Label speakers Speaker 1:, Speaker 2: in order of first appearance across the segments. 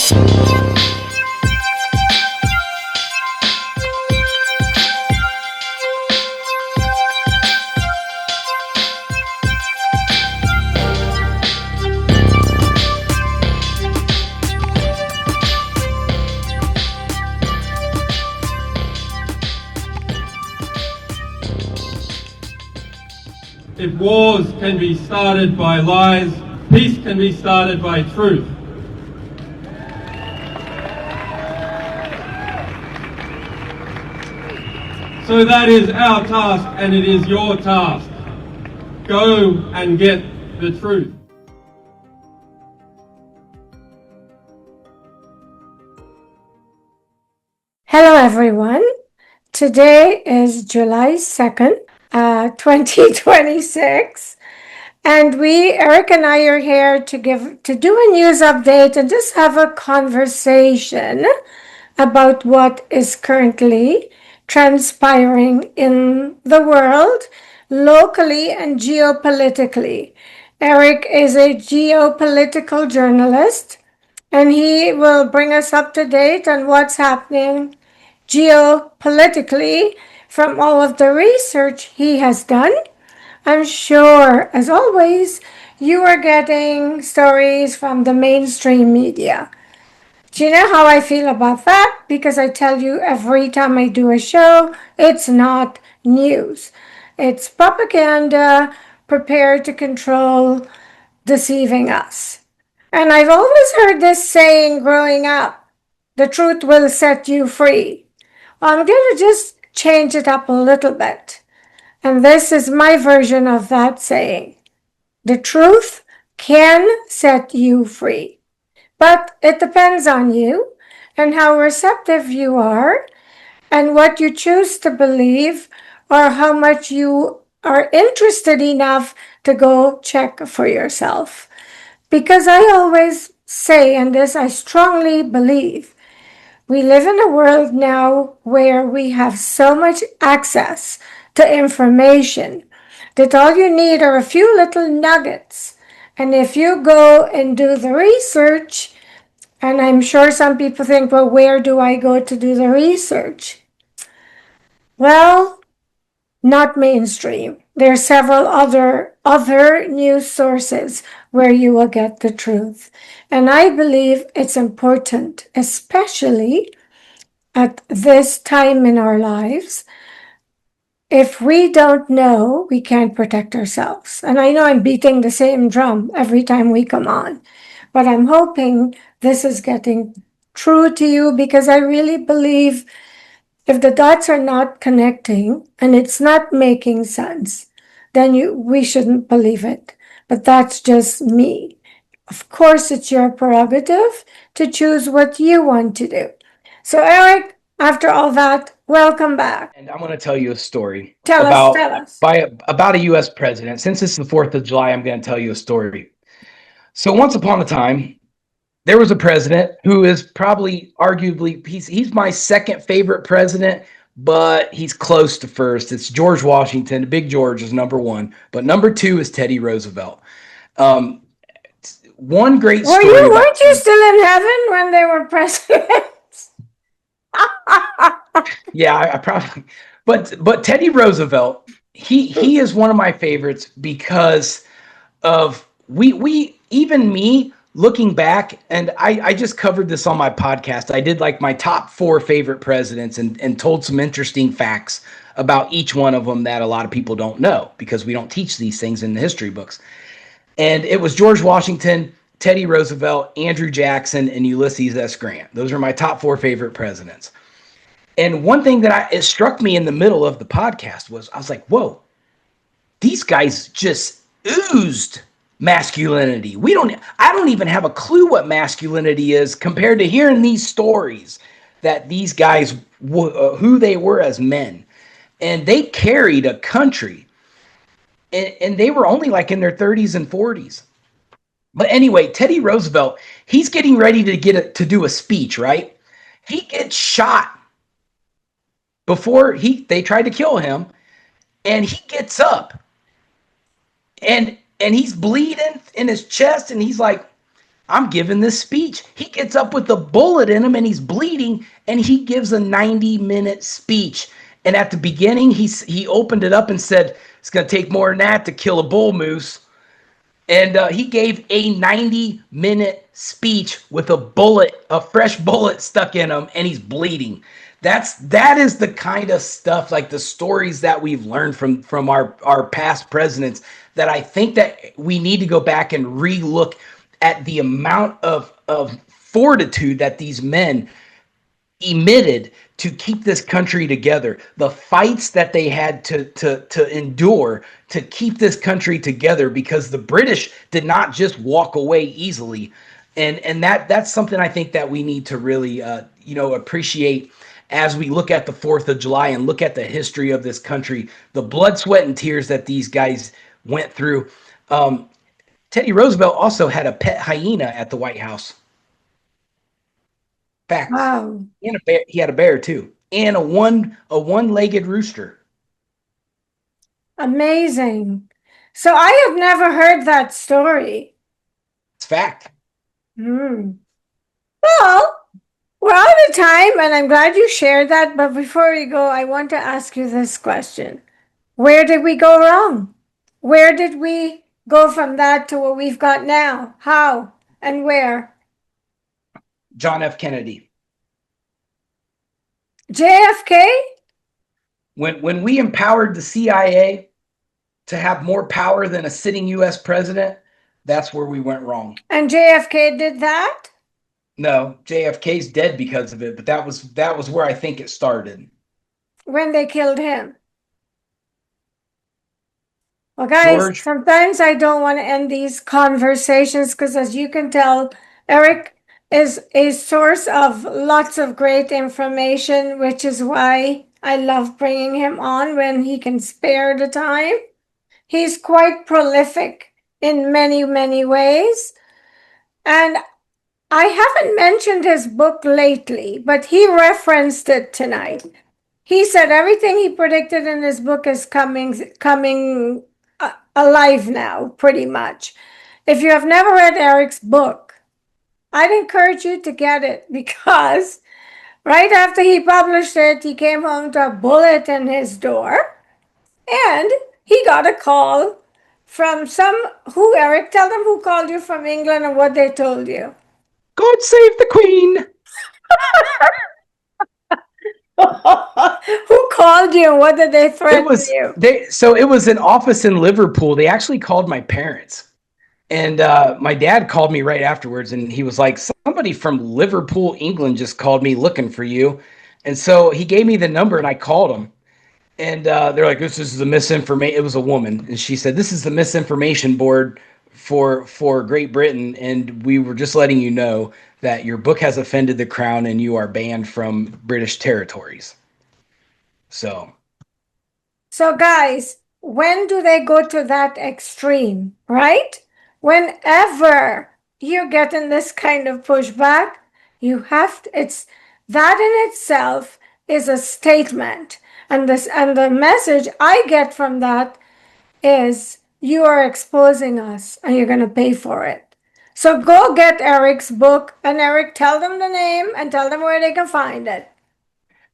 Speaker 1: If wars can be started by lies, peace can be started by truth. So that is our task, and it is your task. Go and get the truth.
Speaker 2: Hello everyone. Today is July 2nd, 2026. And Eric and I are here to do a news update and just have a conversation about what is currently transpiring in the world, locally and geopolitically. Eric is a geopolitical journalist, and he will bring us up to date on what's happening geopolitically from all of the research he has done. I'm sure, as always, you are getting stories from the mainstream media. Do you know how I feel about that? Because I tell you every time I do a show, it's not news. It's propaganda prepared to control, deceiving us. And I've always heard this saying growing up, the truth will set you free. Well, I'm going to just change it up a little bit. And this is my version of that saying. The truth can set you free. But it depends on you and how receptive you are and what you choose to believe or how much you are interested enough to go check for yourself. Because I always say, and this I strongly believe, we live in a world now where we have so much access to information that all you need are a few little nuggets. And if you go and do the research, and I'm sure some people think, well, where do I go to do the research? Well, not mainstream. There are several other news sources where you will get the truth. And I believe it's important, especially at this time in our lives. If we don't know, we can't protect ourselves. And I know I'm beating the same drum every time we come on, but I'm hoping this is getting true to you because I really believe if the dots are not connecting and it's not making sense, then we shouldn't believe it. But that's just me. Of course, it's your prerogative to choose what you want to do. So, Eric, after all that, welcome back.
Speaker 3: And I'm going to tell you a story
Speaker 2: Tell us.
Speaker 3: About a U.S. president. Since it's the 4th of July, I'm going to tell you a story. So once upon a time, there was a president who is probably arguably, he's my second favorite president, but he's close to first. It's George Washington. Big George is number one, but number two is Teddy Roosevelt. One great story.
Speaker 2: Weren't you still in heaven when they were presidents?
Speaker 3: Yeah, I probably, but Teddy Roosevelt, he is one of my favorites because of even me looking back, and I just covered this on my podcast. I did like my top 4 favorite presidents and told some interesting facts about each one of them that a lot of people don't know because we don't teach these things in the history books. And it was George Washington, Teddy Roosevelt, Andrew Jackson, and Ulysses S. Grant. Those are my top 4 favorite presidents. And one thing that it struck me in the middle of the podcast was I was like, whoa, these guys just oozed masculinity. I don't even have a clue what masculinity is compared to hearing these stories that these guys, who they were as men. And they carried a country. And they were only like in their 30s and 40s. But anyway, Teddy Roosevelt, he's getting ready to do a speech, right? He gets shot before they tried to kill him, and he gets up. And he's bleeding in his chest, and he's like, I'm giving this speech. He gets up with a bullet in him and he's bleeding, and he gives a 90-minute speech. And at the beginning, he opened it up and said, it's going to take more than that to kill a bull moose. And he gave a 90-minute speech with a fresh bullet stuck in him, and he's bleeding. That is the kind of stuff, like the stories that we've learned from our past presidents, that I think that we need to go back and relook at the amount of fortitude that these men emitted to keep this country together, the fights that they had to endure to keep this country together, because the British did not just walk away easily. And that's something I think that we need to really appreciate as we look at the 4th of July and look at the history of this country, the blood, sweat, and tears that these guys went through. Teddy Roosevelt also had a pet hyena at the White House. Facts.
Speaker 2: Wow.
Speaker 3: And a bear. He had a bear too, and a one-legged rooster.
Speaker 2: Amazing. So I have never heard that story.
Speaker 3: It's fact.
Speaker 2: Well, we're out of time, and I'm glad you shared that. But before we go, I want to ask you this question. Where did we go wrong? Where did we go from that to what we've got now? How and where?
Speaker 3: John F. Kennedy.
Speaker 2: JFK?
Speaker 3: When we empowered the CIA to have more power than a sitting U.S. president, that's where we went wrong.
Speaker 2: And JFK did that?
Speaker 3: No, JFK's dead because of it, but that was where I think it started.
Speaker 2: When they killed him. Well, guys,
Speaker 3: George.
Speaker 2: sometimes I don't want to end these conversations because, as you can tell, Erik is a source of lots of great information, which is why I love bringing him on when he can spare the time. He's quite prolific in many, many ways. And I haven't mentioned his book lately, but he referenced it tonight. He said everything he predicted in his book is coming alive now, pretty much. If you have never read Erik's book, I'd encourage you to get it, because right after he published it, he came home to a bullet in his door, and he got a call from who, Erik? Tell them who called you from England and what they told you.
Speaker 3: God save the Queen.
Speaker 2: Who called you and what did they threaten you?
Speaker 3: It was an office in Liverpool. They actually called my parents. And my dad called me right afterwards, and he was like, somebody from Liverpool, England just called me looking for you. And so he gave me the number, and I called him. And they're like, this is the misinformation. It was a woman. And she said, this is the misinformation board for Great Britain. And we were just letting you know that your book has offended the crown and you are banned from British territories. So
Speaker 2: guys, when do they go to that extreme, right? Whenever you're getting this kind of pushback, it's that in itself is a statement. And the message I get from that is, you are exposing us and you're going to pay for it. So go get Erik's book, and Erik, tell them the name and tell them where they can find it.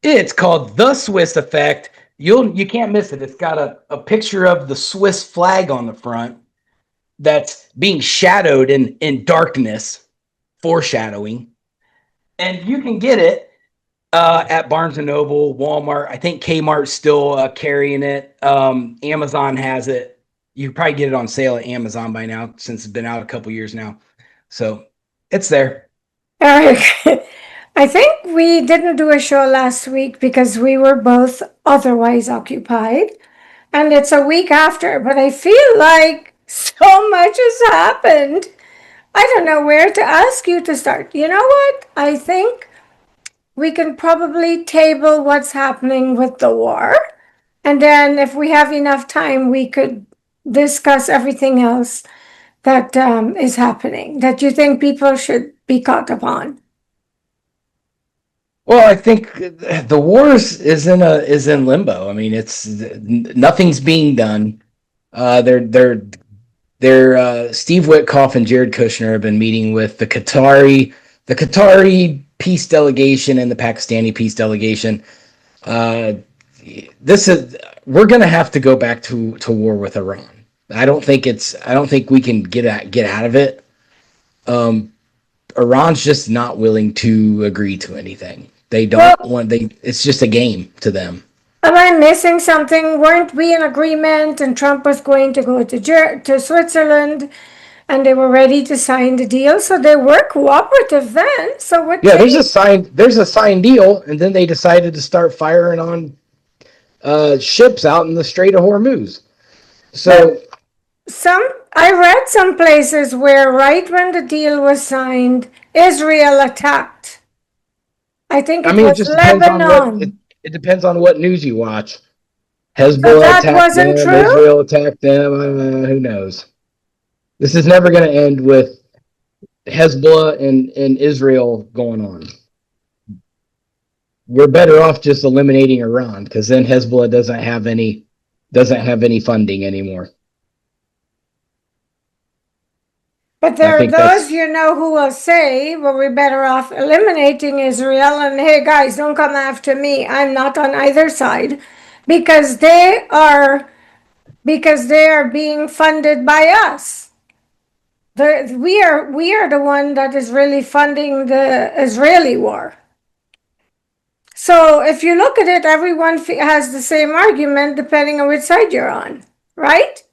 Speaker 3: It's called The Swiss Effect. You can't miss it. It's got a picture of the Swiss flag on the front that's being shadowed in darkness, foreshadowing. And you can get it at Barnes & Noble, Walmart. I think Kmart's still carrying it. Amazon has it. You can probably get it on sale at Amazon by now, since it's been out a couple years now. So it's there.
Speaker 2: Erik, I think we didn't do a show last week because we were both otherwise occupied. And it's a week after, but I feel like so much has happened. I don't know where to ask you to start. You know what? I think we can probably table what's happening with the war. And then if we have enough time, we could discuss everything else that is happening that you think people should be caught upon.
Speaker 3: Well, I think the war is in limbo. I mean, it's nothing's being done. They're Steve Witkoff and Jared Kushner have been meeting with the Qatari peace delegation and the Pakistani peace delegation. We're going to have to go back to war with Iran. I don't think we can get out of it. Iran's just not willing to agree to anything. They don't it's just a game to them.
Speaker 2: Am I missing something? Weren't we in agreement and Trump was going to go to Switzerland and they were ready to sign the deal? So they were cooperative then. So what?
Speaker 3: Yeah, there's a signed deal, and then they decided to start firing on ships out in the Strait of Hormuz. So
Speaker 2: I read some places where right when the deal was signed, Israel attacked. I think it was Lebanon.
Speaker 3: It depends on what news you watch. Hezbollah attacked them. Israel attacked them. Who knows? This is never going to end with Hezbollah and Israel going on. We're better off just eliminating Iran, because then Hezbollah doesn't have any funding anymore.
Speaker 2: But there are those, who will say, well, we're better off eliminating Israel, and hey, guys, don't come after me. I'm not on either side, because they are being funded by us. We are the one that is really funding the Israeli war. So if you look at it, everyone has the same argument depending on which side you're on, right?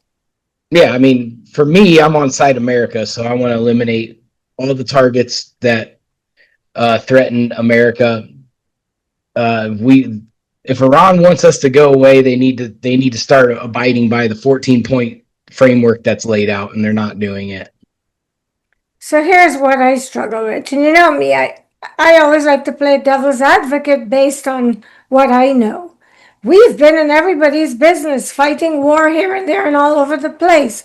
Speaker 3: Yeah, I mean, for me, I'm on side America, so I want to eliminate all the targets that threaten America. If Iran wants us to go away, they need to start abiding by the 14-point framework that's laid out, and they're not doing it.
Speaker 2: So here's what I struggle with. And you know me, I always like to play devil's advocate based on what I know. We've been in everybody's business, fighting war here and there and all over the place.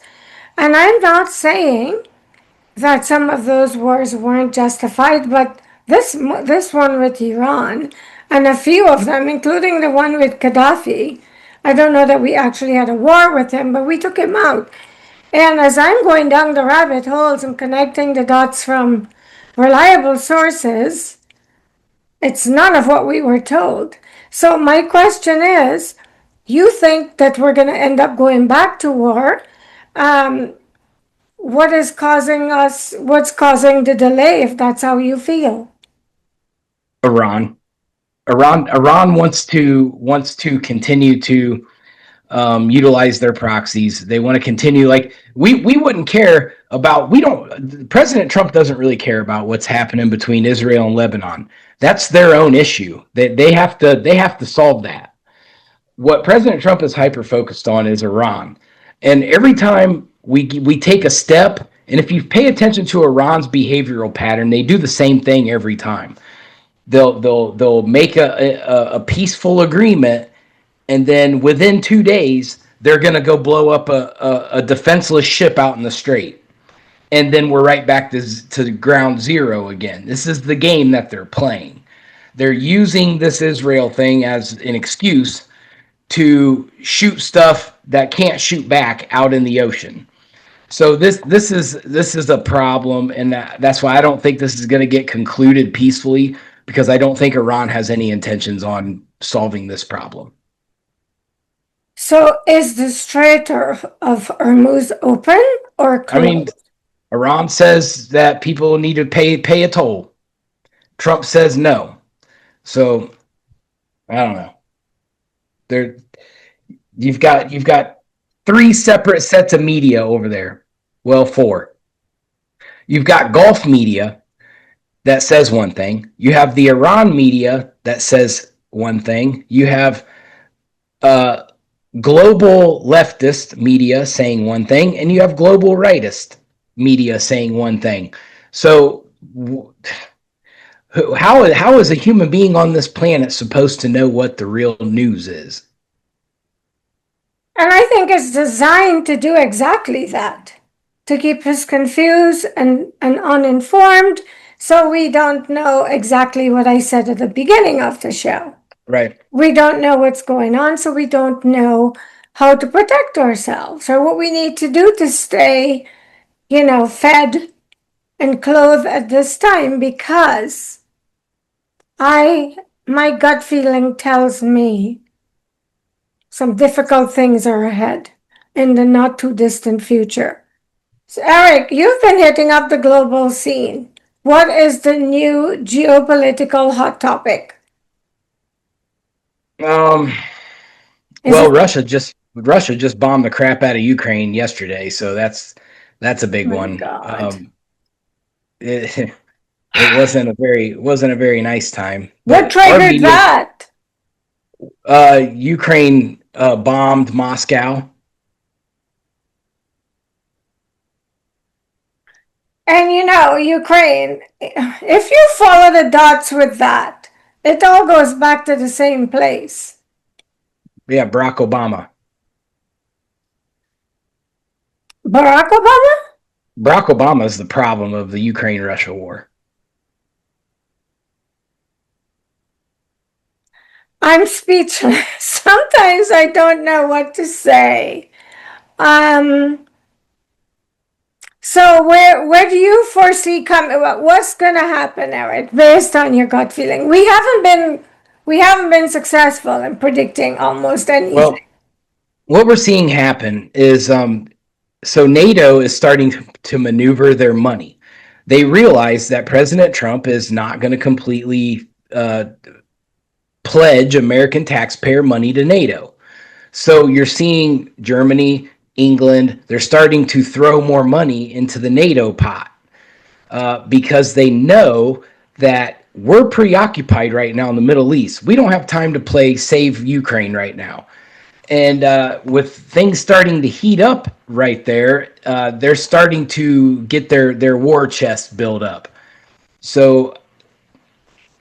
Speaker 2: And I'm not saying that some of those wars weren't justified, but this one with Iran, and a few of them, including the one with Gaddafi, I don't know that we actually had a war with him, but we took him out. And as I'm going down the rabbit holes and connecting the dots from reliable sources, it's none of what we were told. So my question is, you think that we're going to end up going back to war? What's causing the delay, if that's how you feel?
Speaker 3: Iran wants to continue to utilize their proxies. They want to continue, like we wouldn't care about. President Trump doesn't really care about what's happening between Israel and Lebanon. That's their own issue. They have to solve that. What President Trump is hyper focused on is Iran. And every time we take a step, and if you pay attention to Iran's behavioral pattern, they do the same thing every time. They'll make a peaceful agreement, and then within 2 days, they're going to go blow up a defenseless ship out in the strait. And then we're right back to ground zero again. This is the game that they're playing. They're using this Israel thing as an excuse to shoot stuff that can't shoot back out in the ocean. So this is a problem, and that's why I don't think this is going to get concluded peacefully, because I don't think Iran has any intentions on solving this problem.
Speaker 2: So is the Strait of Hormuz open or closed?
Speaker 3: I mean, Iran says that people need to pay a toll. Trump says no. So I don't know. You've got 3 separate sets of media over there. Well, 4. You've got Gulf media that says one thing. You have the Iran media that says one thing. You have global leftist media saying one thing, and you have global rightist media saying one thing. So how is a human being on this planet supposed to know what the real news is?
Speaker 2: And I think it's designed to do exactly that, to keep us confused and uninformed, so we don't know exactly what I said at the beginning of the show.
Speaker 3: Right.
Speaker 2: We don't know what's going on, so we don't know how to protect ourselves or what we need to do to stay, fed and clothed at this time, because my gut feeling tells me some difficult things are ahead in the not too distant future. So Erik, you've been hitting up the global scene. What is the new geopolitical hot topic?
Speaker 3: Well, Russia just bombed the crap out of Ukraine yesterday, so that's a big one.
Speaker 2: God.
Speaker 3: It, it wasn't a very nice time.
Speaker 2: What triggered that?
Speaker 3: Ukraine bombed Moscow.
Speaker 2: And Ukraine, if you follow the dots with that, it all goes back to the same place.
Speaker 3: Yeah, Barack Obama.
Speaker 2: Barack Obama?
Speaker 3: Barack Obama is the problem of the Ukraine-Russia war.
Speaker 2: I'm speechless. Sometimes I don't know what to say. So where do you foresee coming? What's going to happen, Erik, based on your gut feeling? We haven't been successful in predicting almost anything.
Speaker 3: Well, what we're seeing happen is so NATO is starting to maneuver their money. They realize that President Trump is not going to completely pledge American taxpayer money to NATO. So you're seeing Germany, England, they're starting to throw more money into the NATO pot because they know that we're preoccupied right now in the Middle East. We don't have time to play save Ukraine right now. And with things starting to heat up right there, they're starting to get their war chest built up. So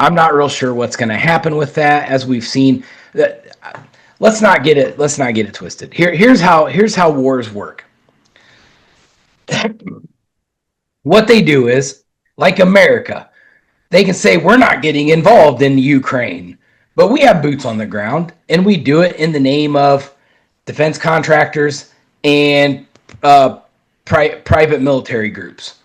Speaker 3: I'm not real sure what's going to happen with that, as we've seen. Let's not get it twisted. Here's how wars work. What they do is, like America, they can say we're not getting involved in Ukraine, but we have boots on the ground, and we do it in the name of defense contractors and private military groups.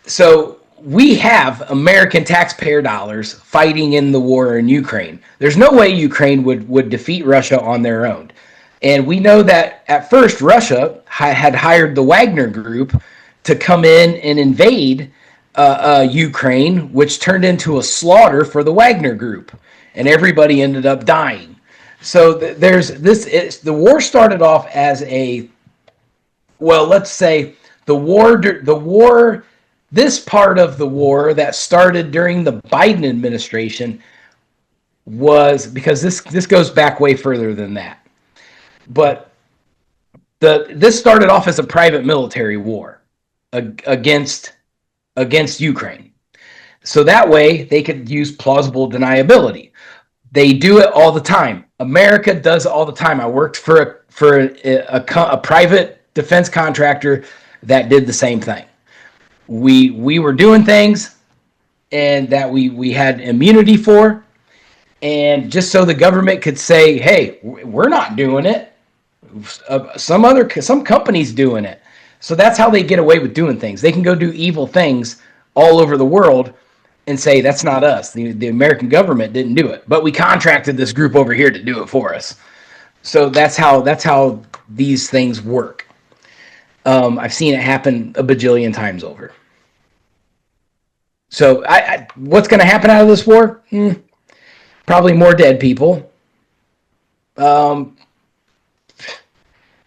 Speaker 3: So we have American taxpayer dollars fighting in the war in Ukraine. There's no way Ukraine would defeat Russia on their own. And we know that at first Russia had hired the Wagner Group to come in and invade Ukraine, which turned into a slaughter for the Wagner Group. And everybody ended up dying. So there's this. The war started off as let's say the war. This part of the war that started during the Biden administration was, because this goes back way further than that. But this started off as a private military war against Ukraine. So that way they could use plausible deniability. They do it all the time. America does it all the time. I worked for a private defense contractor that did the same thing. We were doing things and that we had immunity for, and just so the government could say, hey, we're not doing it, some company's doing it. So that's how they get away with doing things. They can go do evil things all over the world and say that's not us. The American government didn't do it, but we contracted this group over here to do it for us. So that's how these things work. I've seen it happen a bajillion times over. So what's going to happen out of this war? Probably more dead people.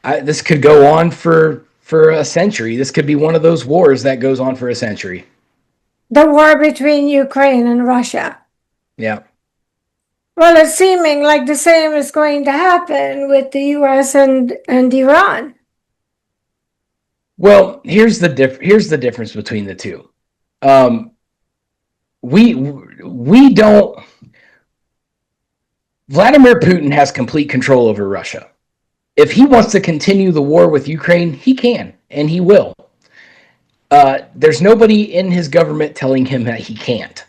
Speaker 3: This could go on for a century. This could be one of those wars that goes on for a century.
Speaker 2: The war between Ukraine and Russia.
Speaker 3: Yeah.
Speaker 2: Well, it's seeming like the same is going to happen with the U.S. and Iran.
Speaker 3: Well, here's the difference between the two. We don't. Vladimir Putin has complete control over Russia. If he wants to continue the war with Ukraine, he can, and he will. There's nobody in his government telling him that he can't.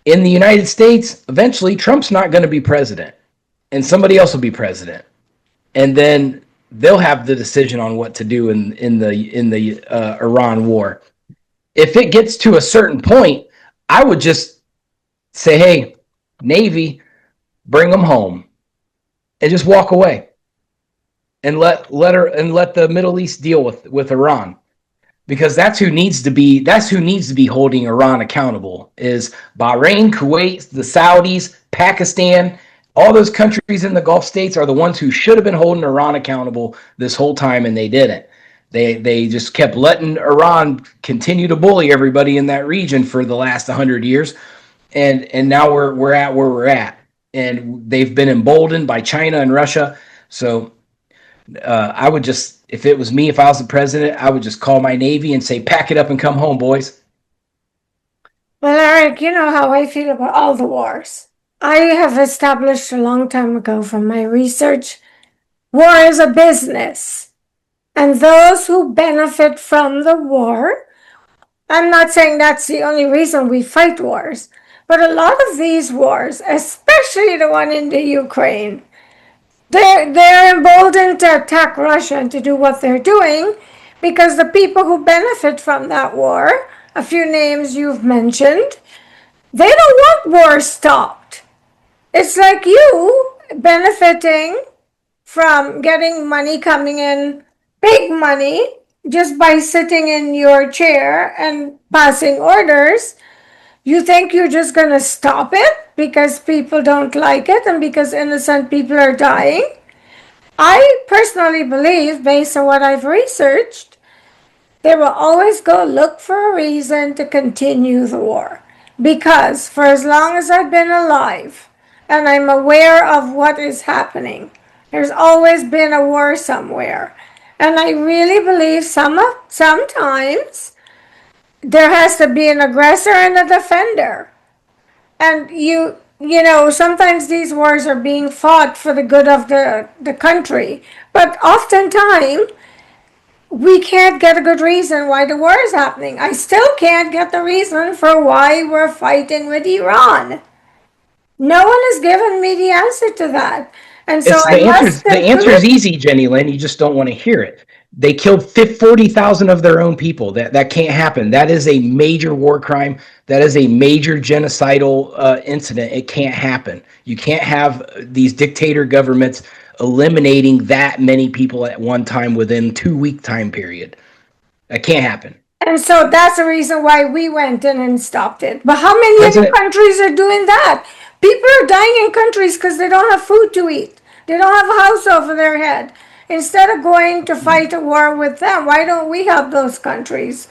Speaker 3: In the United States, eventually Trump's not going to be president, and somebody else will be president. and then they'll have the decision on what to do in the Iran war. If it gets to a certain point, I would just say, hey, Navy, bring them home, and just walk away, and let the Middle East deal with Iran, because that's who needs to be holding Iran accountable, is Bahrain, Kuwait, the Saudis, Pakistan. All those countries in the Gulf states are the ones who should have been holding Iran accountable this whole time, and they didn't. They just kept letting Iran continue to bully everybody in that region for the last 100 years, and now we're at where we're at, and they've been emboldened by China and Russia. So I would just, if it was me, if I was the president, I would just call my Navy and say, pack it up and come home, boys.
Speaker 2: Well, Eric, you know how I feel about all the wars. I have established a long time ago from my research, war is a business. And those who benefit from the war, I'm not saying that's the only reason we fight wars, but a lot of these wars, especially the one in the Ukraine, they're emboldened to attack Russia and to do what they're doing because the people who benefit from that war, a few names you've mentioned, they don't want war stopped. It's like you benefiting from getting money coming in, big money, just by sitting in your chair and passing orders. You think you're just going to stop it because people don't like it and because innocent people are dying? I personally believe, based on what I've researched, they will always go look for a reason to continue the war. Because for as long as I've been alive and I'm aware of what is happening, there's always been a war somewhere. And I really believe sometimes there has to be an aggressor and a defender. And you know, sometimes these wars are being fought for the good of the country. But oftentimes, we can't get a good reason why the war is happening. I still can't get the reason for why we're fighting with Iran. No one has given me the answer to that. And so I must
Speaker 3: The answer is
Speaker 2: conclude.
Speaker 3: easy, Jennylyn. You just don't want to hear it. They killed 40,000 of their own people. That can't happen. That is a major war crime. That is a major genocidal incident. It can't happen. You can't have these dictator governments eliminating that many people at one time within 2-week time period. That can't happen.
Speaker 2: And so that's the reason why we went in and stopped it. But how many other countries are doing that? People are dying in countries because they don't have food to eat. They don't have a house over their head. Instead of going to fight a war with them, why don't we help those countries?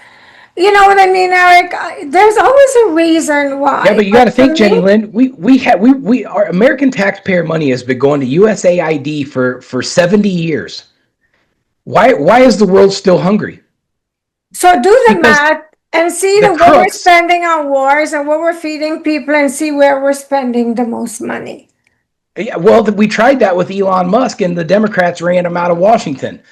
Speaker 2: You know what I mean, Eric? There's always a reason why.
Speaker 3: Yeah, but you got to think, Jennylyn. Our American taxpayer money has been going to USAID for 70 years. Why is the world still hungry?
Speaker 2: So do the math and see what we're spending on wars and what we're feeding people, and see where we're spending the most money.
Speaker 3: Yeah, well, we tried that with Elon Musk, and the Democrats ran him out of Washington.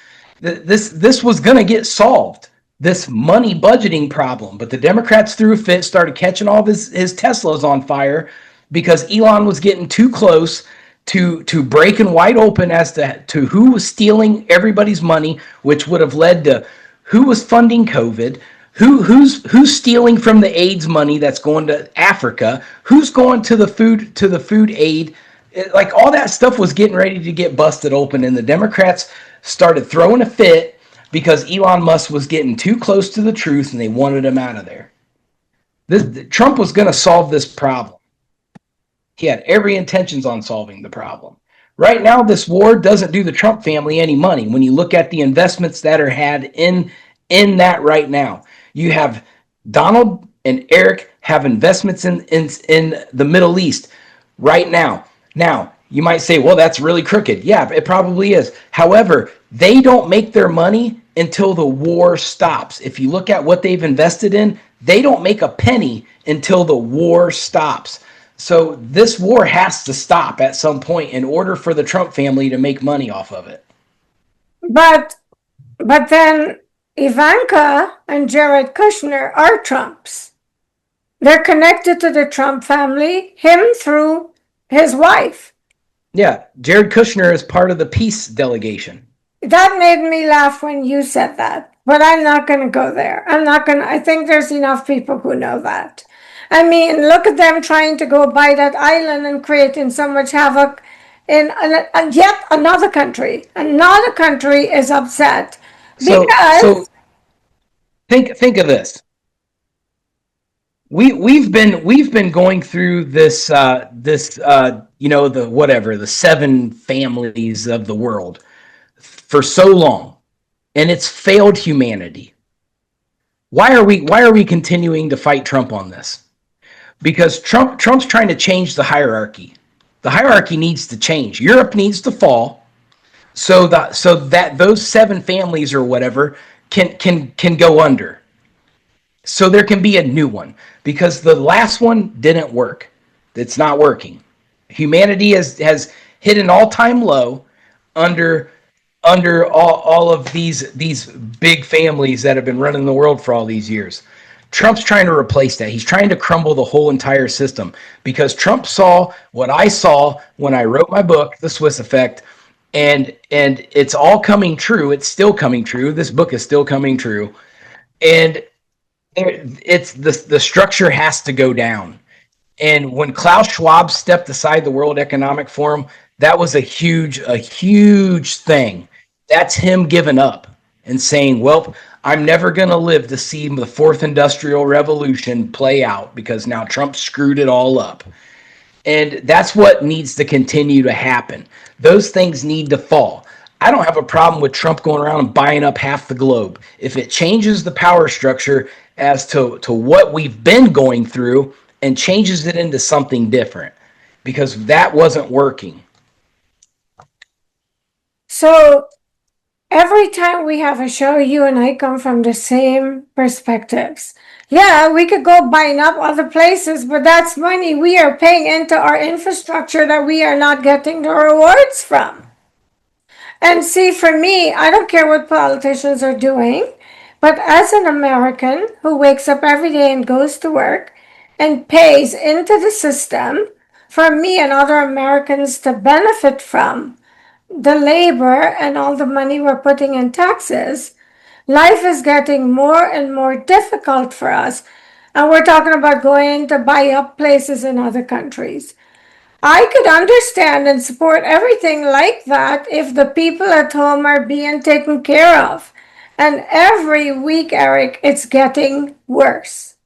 Speaker 3: This was going to get solved, this money budgeting problem, but the Democrats threw a fit, started catching all of his Teslas on fire because Elon was getting too close to breaking wide open as to who was stealing everybody's money, which would have led to who was funding COVID, who's stealing from the AIDS money that's going to Africa, who's going to the food aid. Like, all that stuff was getting ready to get busted open, and the Democrats started throwing a fit because Elon Musk was getting too close to the truth, and they wanted him out of there. Trump was going to solve this problem. He had every intentions on solving the problem. Right now, this war doesn't do the Trump family any money. When you look at the investments that are had in that right now, you have Donald and Eric have investments in the Middle East right now. Now, you might say, well, that's really crooked. Yeah, it probably is. However, they don't make their money until the war stops. If you look at what they've invested in, they don't make a penny until the war stops. So this war has to stop at some point in order for the Trump family to make money off of it.
Speaker 2: But then Ivanka and Jared Kushner are Trumps. They're connected to the Trump family, him through his wife.
Speaker 3: Yeah, Jared Kushner is part of the peace delegation.
Speaker 2: That made me laugh when you said that, but I'm not going to go there. I'm not going to, I think there's enough people who know that. I mean, look at them trying to go buy that island and creating so much havoc in yet another country. Another country is upset
Speaker 3: So
Speaker 2: because
Speaker 3: think of this. We've been going through this the seven families of the world for so long, and it's failed humanity. Why are we continuing to fight Trump on this? Because Trump's trying to change the hierarchy. The hierarchy needs to change. Europe needs to fall so that those seven families or whatever can go under. So there can be a new one, because the last one didn't work. It's not working. Humanity has hit an all-time low under all of these big families that have been running the world for all these years. Trump's trying to replace that. He's trying to crumble the whole entire system, because Trump saw what I saw when I wrote my book, The Swiss Effect, and it's all coming true. It's still coming true. This book is still coming true. And it's the structure has to go down. And when Klaus Schwab stepped aside the World Economic Forum, that was a huge thing. That's him giving up and saying, well, I'm never going to live to see the fourth industrial revolution play out, because now Trump screwed it all up. And that's what needs to continue to happen. Those things need to fall. I don't have a problem with Trump going around and buying up half the globe. If it changes the power structure as to what we've been going through and changes it into something different, because that wasn't working.
Speaker 2: so every time we have a show, you and I come from the same perspectives. Yeah, we could go buying up other places, but that's money we are paying into our infrastructure that we are not getting the rewards from. And see, for me, I don't care what politicians are doing, but as an American who wakes up every day and goes to work and pays into the system for me and other Americans to benefit from the labor and all the money we're putting in taxes, life is getting more and more difficult for us. And we're talking about going to buy up places in other countries. I could understand and support everything like that if the people at home are being taken care of. And every week, Erik, it's getting worse.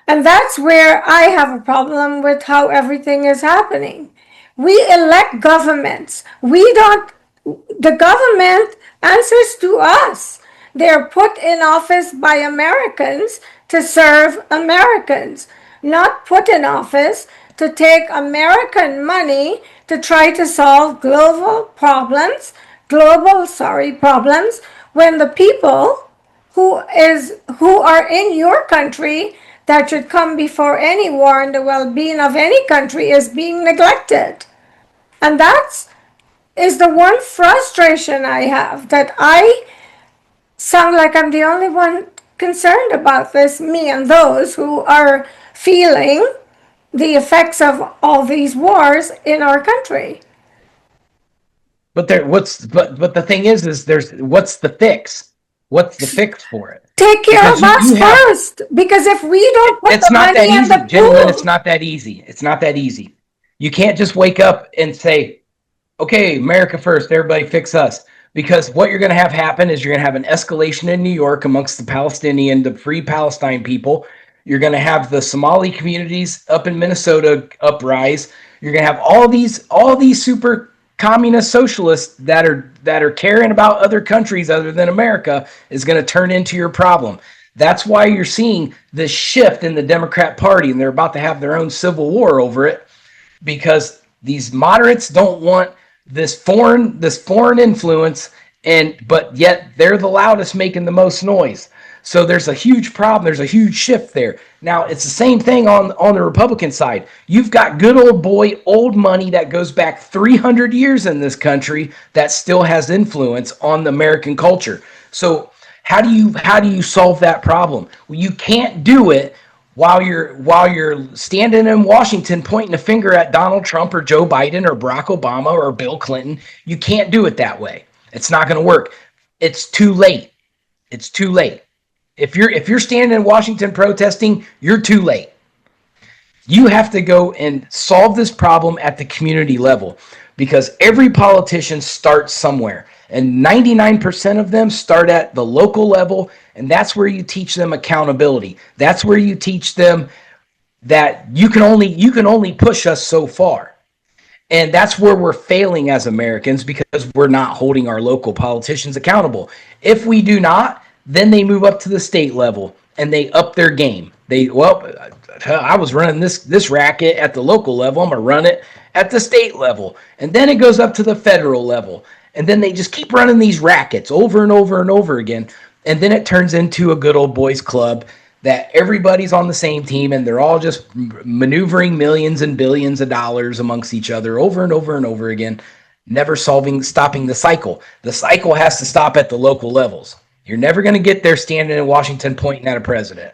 Speaker 2: And that's where I have a problem with how everything is happening. We elect governments. The government answers to us. They're put in office by Americans to serve Americans, not put in office to take American money to try to solve problems, when the people who are in your country that should come before any war and the well-being of any country is being neglected. And that is the one frustration I have, that I sound like I'm the only one concerned about this, me and those who are feeling the effects of all these wars in our country.
Speaker 3: But the thing is there's what's the fix? What's the fix for it?
Speaker 2: Take care of us first, because if we don't put the money in the pool,
Speaker 3: Jennylyn, it's not that easy. It's not that easy. You can't just wake up and say, okay, America first, everybody fix us. Because what you're going to have happen is you're going to have an escalation in New York amongst the Free Palestine people. You're going to have the Somali communities up in Minnesota uprise. You're going to have all these super communist socialists that are caring about other countries other than America is going to turn into your problem. That's why you're seeing this shift in the Democrat Party, and they're about to have their own civil war over it, because these moderates don't want this foreign influence, but yet they're the loudest, making the most noise. So there's a huge problem. There's a huge shift there. Now, it's the same thing on the Republican side. You've got good old money that goes back 300 years in this country that still has influence on the American culture. So how do you solve that problem? Well, you can't do it while you're standing in Washington pointing a finger at Donald Trump or Joe Biden or Barack Obama or Bill Clinton. You can't do it that way. It's not going to work. It's too late. It's too late. If you're standing in Washington protesting, you're too late. You have to go and solve this problem at the community level, because every politician starts somewhere, and 99% of them start at the local level, and that's where you teach them accountability. That's where you teach them that you can only push us so far. And that's where we're failing as Americans, because we're not holding our local politicians accountable. If we do not, then they move up to the state level and they up their game. I was running this racket at the local level. I'm going to run it at the state level. And then it goes up to the federal level. And then they just keep running these rackets over and over and over again. And then it turns into a good old boys club that everybody's on the same team and they're all just maneuvering millions and billions of dollars amongst each other over and over and over again, never stopping the cycle. The cycle has to stop at the local levels. You're never going to get there standing in Washington pointing at a president.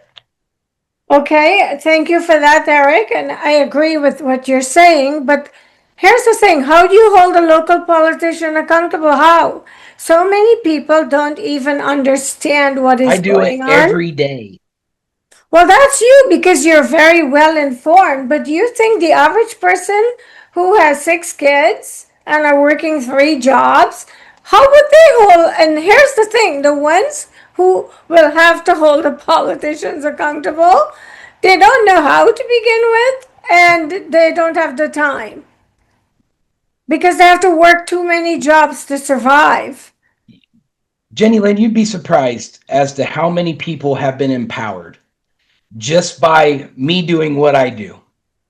Speaker 2: Okay, thank you for that, Erik, and I agree with what you're saying, but here's the thing. How do you hold a local politician accountable? How? So many people don't even understand what is going on.
Speaker 3: I do it every day.
Speaker 2: Well, that's you because you're very well informed, but do you think the average person who has 6 kids and are working 3 jobs, how would they hold? And here's the thing, the ones who will have to hold the politicians accountable, they don't know how to begin with, and they don't have the time because they have to work too many jobs to survive.
Speaker 3: Jennylyn, you'd be surprised as to how many people have been empowered just by me doing what I do.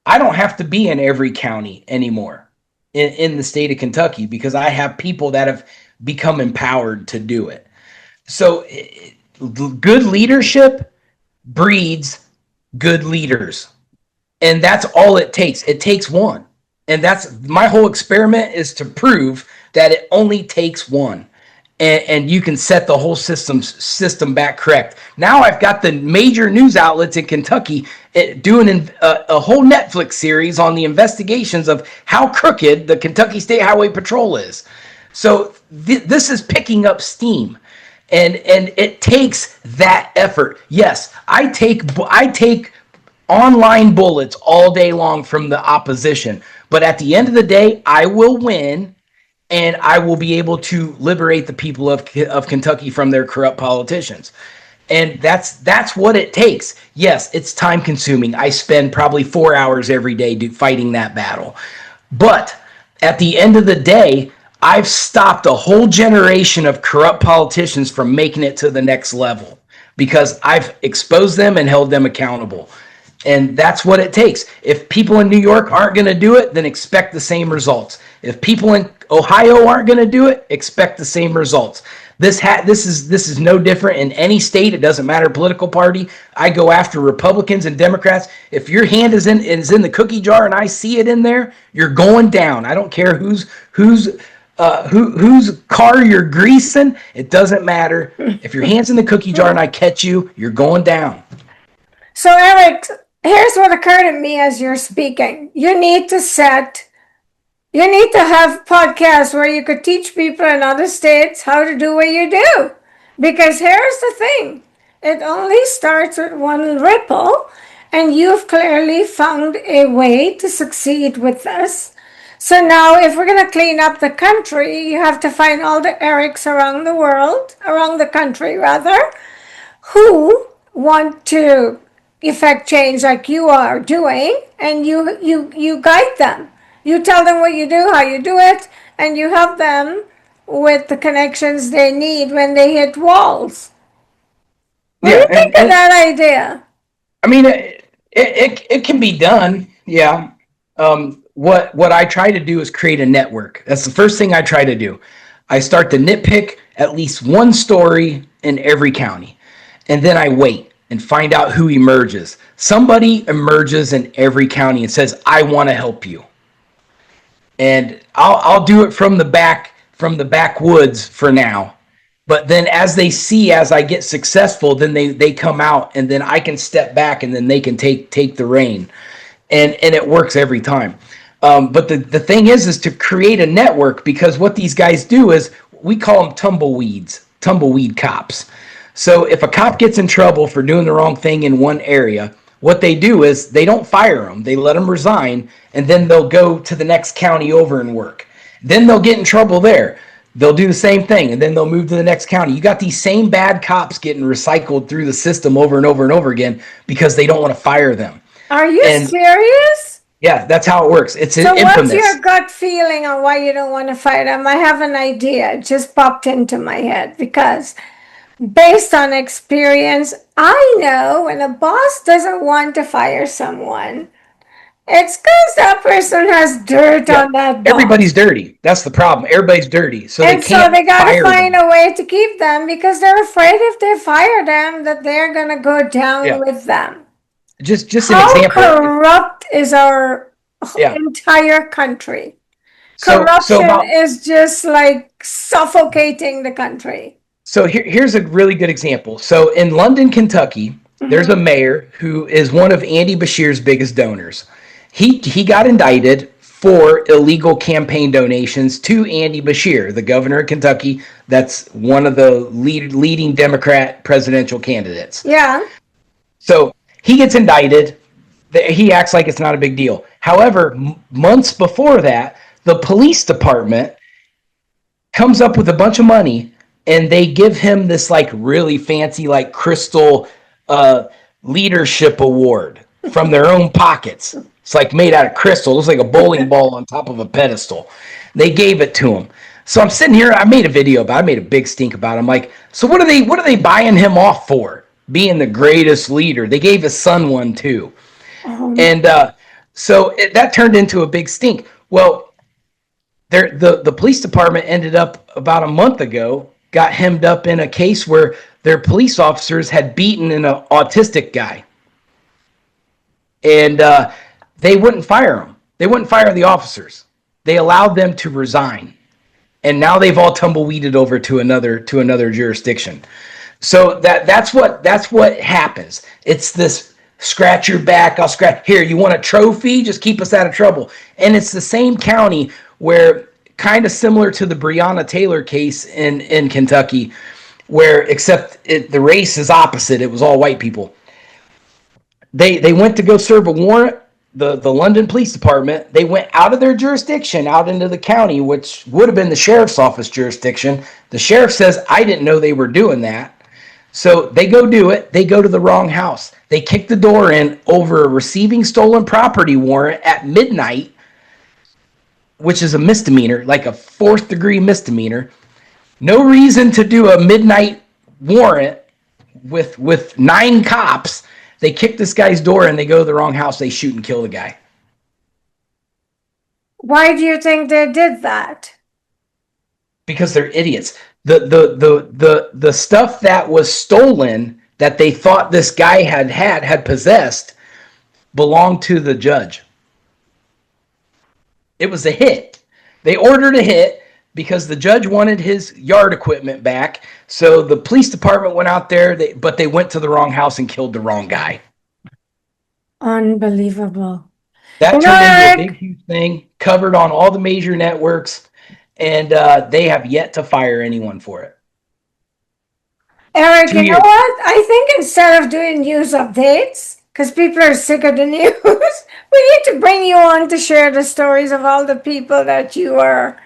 Speaker 3: I don't have to be in every county anymore in the state of Kentucky because I have people that have become empowered to do it. So good leadership breeds good leaders. And that's all it takes. It takes one. And that's my whole experiment, is to prove that it only takes one. And you can set the whole system back correct. Now I've got the major news outlets in Kentucky doing a whole Netflix series on the investigations of how crooked the Kentucky State Highway Patrol is. So this is picking up steam, and it takes that effort. Yes, I take online bullets all day long from the opposition, but at the end of the day, I will win. And I will be able to liberate the people of Kentucky from their corrupt politicians. And that's what it takes. Yes, it's time consuming. I spend probably 4 hours every day fighting that battle. But at the end of the day, I've stopped a whole generation of corrupt politicians from making it to the next level because I've exposed them and held them accountable. And that's what it takes. If people in New York aren't going to do it, then expect the same results. If people in Ohio aren't going to do it, expect the same results. This is no different in any state. It doesn't matter political party. I go after Republicans and Democrats. If your hand is in the cookie jar and I see it in there, you're going down. I don't care whose car you're greasing. It doesn't matter. If your hand's in the cookie jar and I catch you, you're going down.
Speaker 2: So Erik, here's what occurred to me as you're speaking. You need to have podcasts where you could teach people in other states how to do what you do. Because here's the thing. It only starts with one ripple, and you've clearly found a way to succeed with this. So now if we're going to clean up the country, you have to find all the Eriks around the country, who want to effect change like you are doing, and you guide them. You tell them what you do, how you do it, and you help them with the connections they need when they hit walls. What do you think of that idea?
Speaker 3: I mean, it can be done, yeah. What I try to do is create a network. That's the first thing I try to do. I start to nitpick at least one story in every county, and then I wait and find out who emerges. Somebody emerges in every county and says, "I want to help you." And I'll do it from the backwoods for now. But then as I get successful, then they come out, and then I can step back, and then they can take the reign. And it works every time. But the thing is to create a network, because what these guys do is, we call them tumbleweed cops. So if a cop gets in trouble for doing the wrong thing in one area, what they do is they don't fire them. They let them resign, and then they'll go to the next county over and work. Then they'll get in trouble there. They'll do the same thing, and then they'll move to the next county. You got these same bad cops getting recycled through the system over and over and over again because they don't want to fire them.
Speaker 2: Are you serious?
Speaker 3: Yeah, that's how it works. It's
Speaker 2: so
Speaker 3: infamous.
Speaker 2: What's your gut feeling on why you don't want to fire them? I have an idea. It just popped into my head because based on experience, I know when a boss doesn't want to fire someone, it's because that person has dirt on that boss.
Speaker 3: Everybody's dirty. That's the problem. Everybody's dirty. So they
Speaker 2: gotta find a way to keep them because they're afraid if they fire them that they're gonna go down with them.
Speaker 3: Just an example.
Speaker 2: How corrupt is our entire country? Corruption is just like suffocating the country.
Speaker 3: So here's a really good example. So in London, Kentucky, there's a mayor who is one of Andy Bashir's biggest donors. He got indicted for illegal campaign donations to Andy Bashir, the governor of Kentucky. That's one of the leading Democrat presidential candidates.
Speaker 2: Yeah.
Speaker 3: So he gets indicted. He acts like it's not a big deal. However, months before that, the police department comes up with a bunch of money, and they give him this like really fancy like crystal leadership award from their own pockets. It's like made out of crystal. It looks like a bowling ball on top of a pedestal. They gave it to him. So I'm sitting here. I made a video about it. I made a big stink about it. I'm like, so what are they buying him off for? Being the greatest leader. They gave his son one too. And so that turned into a big stink. Well, the police department ended up about a month ago, got hemmed up in a case where their police officers had beaten an autistic guy. And they wouldn't fire him. They wouldn't fire the officers. They allowed them to resign. And now they've all tumbleweeded over to another jurisdiction. So that's what happens. It's this scratch your back, I'll scratch. Here, you want a trophy? Just keep us out of trouble. And it's the same county where, kind of similar to the Breonna Taylor case in Kentucky, where except the race is opposite. It was all white people. They went to go serve a warrant. The London Police Department, they went out of their jurisdiction out into the county, which would have been the sheriff's office jurisdiction. The sheriff says, I didn't know they were doing that. So they go do it. They go to the wrong house. They kick the door in over a receiving stolen property warrant at midnight, which is a misdemeanor, like a 4th degree misdemeanor. No reason to do a midnight warrant with 9 cops. They kick this guy's door and they go to the wrong house. They shoot and kill the guy.
Speaker 2: Why do you think they did that?
Speaker 3: Because they're idiots. The stuff that was stolen that they thought this guy had possessed belonged to the judge. It was a hit. They ordered a hit because the judge wanted his yard equipment back. So the police department went out there, but they went to the wrong house and killed the wrong guy.
Speaker 2: Unbelievable.
Speaker 3: That turned into a big, huge thing, covered on all the major networks, and they have yet to fire anyone for it.
Speaker 2: Eric, you know what? I think instead of doing news updates, because people are sick of the news, we need to bring you on to share the stories of all the people that you're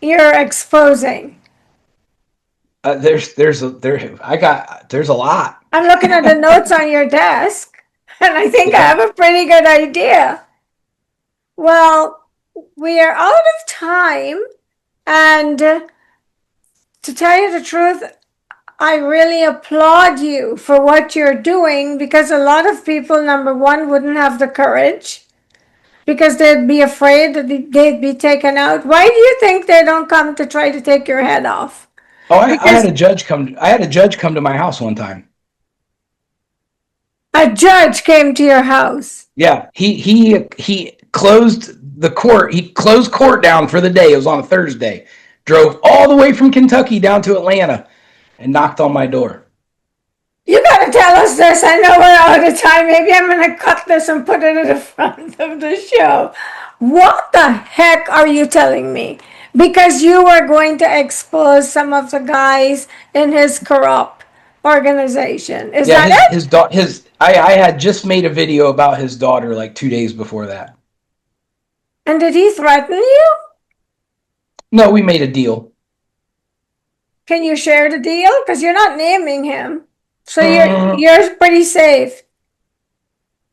Speaker 2: exposing.
Speaker 3: There's a lot.
Speaker 2: I'm looking at the notes on your desk, and I think I have a pretty good idea. Well, we are out of time, and to tell you the truth, I really applaud you for what you're doing, because a lot of people, number one, wouldn't have the courage because they'd be afraid that they'd be taken out. Why do you think they don't come to try to take your head off?
Speaker 3: Oh, I had a judge come. I had a judge come to my house one time.
Speaker 2: A judge came to your house.
Speaker 3: Yeah, he closed the court. He closed court down for the day. It was on a Thursday. Drove all the way from Kentucky down to Atlanta and knocked on my door.
Speaker 2: You gotta tell us this. I know we're out of time. Maybe I'm gonna cut this and put it at the front of the show. What the heck are you telling me? Because you were going to expose some of the guys in his corrupt organization. Is that it?
Speaker 3: I had just made a video about his daughter like 2 days before that.
Speaker 2: And did he threaten you?
Speaker 3: No, we made a deal.
Speaker 2: Can you share the deal? Because you're not naming him. So you're pretty safe.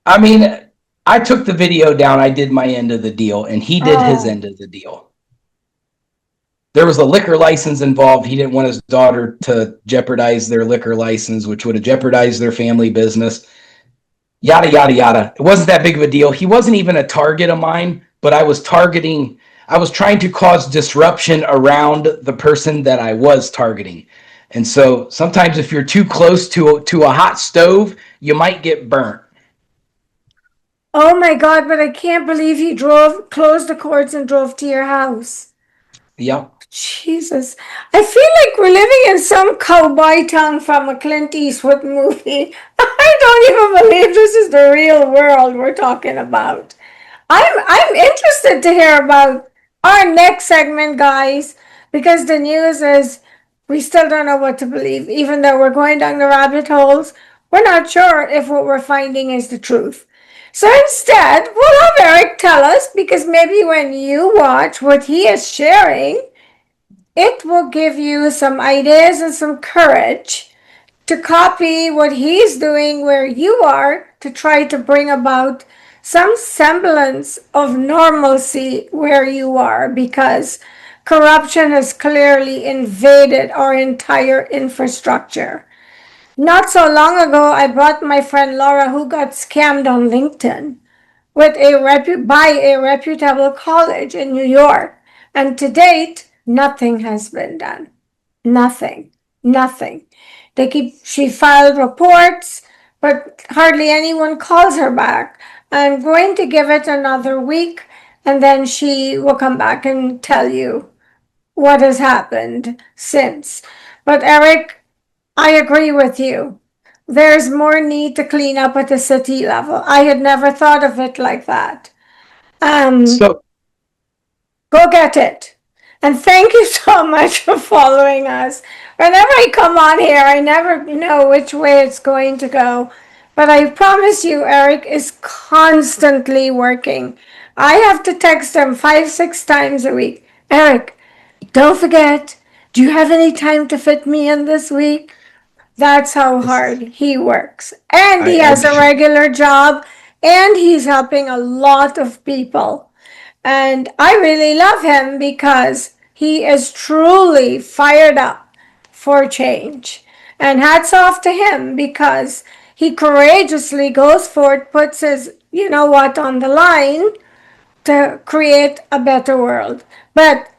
Speaker 3: I mean, I took the video down. I did my end of the deal, and he did his end of the deal. There was a liquor license involved. He didn't want his daughter to jeopardize their liquor license, which would have jeopardized their family business. Yada, yada, yada. It wasn't that big of a deal. He wasn't even a target of mine, but I was trying to cause disruption around the person that I was targeting. And so sometimes if you're too close to a hot stove, you might get burnt.
Speaker 2: Oh my God, but I can't believe he closed the courts and drove to your house.
Speaker 3: Yep.
Speaker 2: Jesus. I feel like we're living in some cowboy town from a Clint Eastwood movie. I don't even believe this is the real world we're talking about. I'm interested to hear about our next segment, guys, because the news is we still don't know what to believe. Even though we're going down the rabbit holes, we're not sure if what we're finding is the truth. So instead, we'll have Erik tell us, because maybe when you watch what he is sharing, it will give you some ideas and some courage to copy what he's doing where you are, to try to bring about some semblance of normalcy where you are, because corruption has clearly invaded our entire infrastructure. Not so long ago, I brought my friend Laura, who got scammed on LinkedIn with by a reputable college in New York. And to date, nothing has been done. Nothing. She filed reports, but hardly anyone calls her back. I'm going to give it another week, and then she will come back and tell you what has happened since. But Erik, I agree with you. There's more need to clean up at the city level. I had never thought of it like that.
Speaker 3: So
Speaker 2: Go get it. And thank you so much for following us. Whenever I come on here, I never know which way it's going to go. But I promise you, Erik is constantly working. I have to text him 5-6 times a week. Erik, don't forget, do you have any time to fit me in this week? That's how hard he works. And he has a regular job, and he's helping a lot of people. And I really love him because he is truly fired up for change. And hats off to him, because he courageously goes forth, puts his, on the line to create a better world. But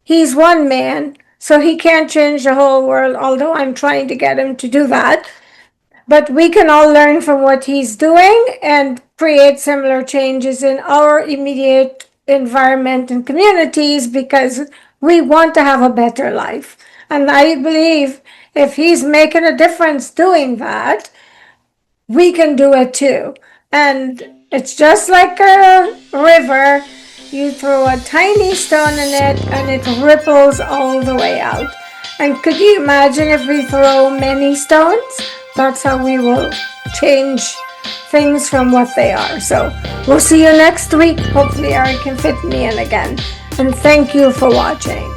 Speaker 2: he's one man, so he can't change the whole world, although I'm trying to get him to do that. But we can all learn from what he's doing and create similar changes in our immediate environment and communities, because we want to have a better life. And I believe if he's making a difference doing that, we can do it too. And it's just like a river. You throw a tiny stone in it and it ripples all the way out. And could you imagine if we throw many stones? That's how we will change things from what they are. So we'll see you next week. Hopefully Erik can fit me in again. And thank you for watching.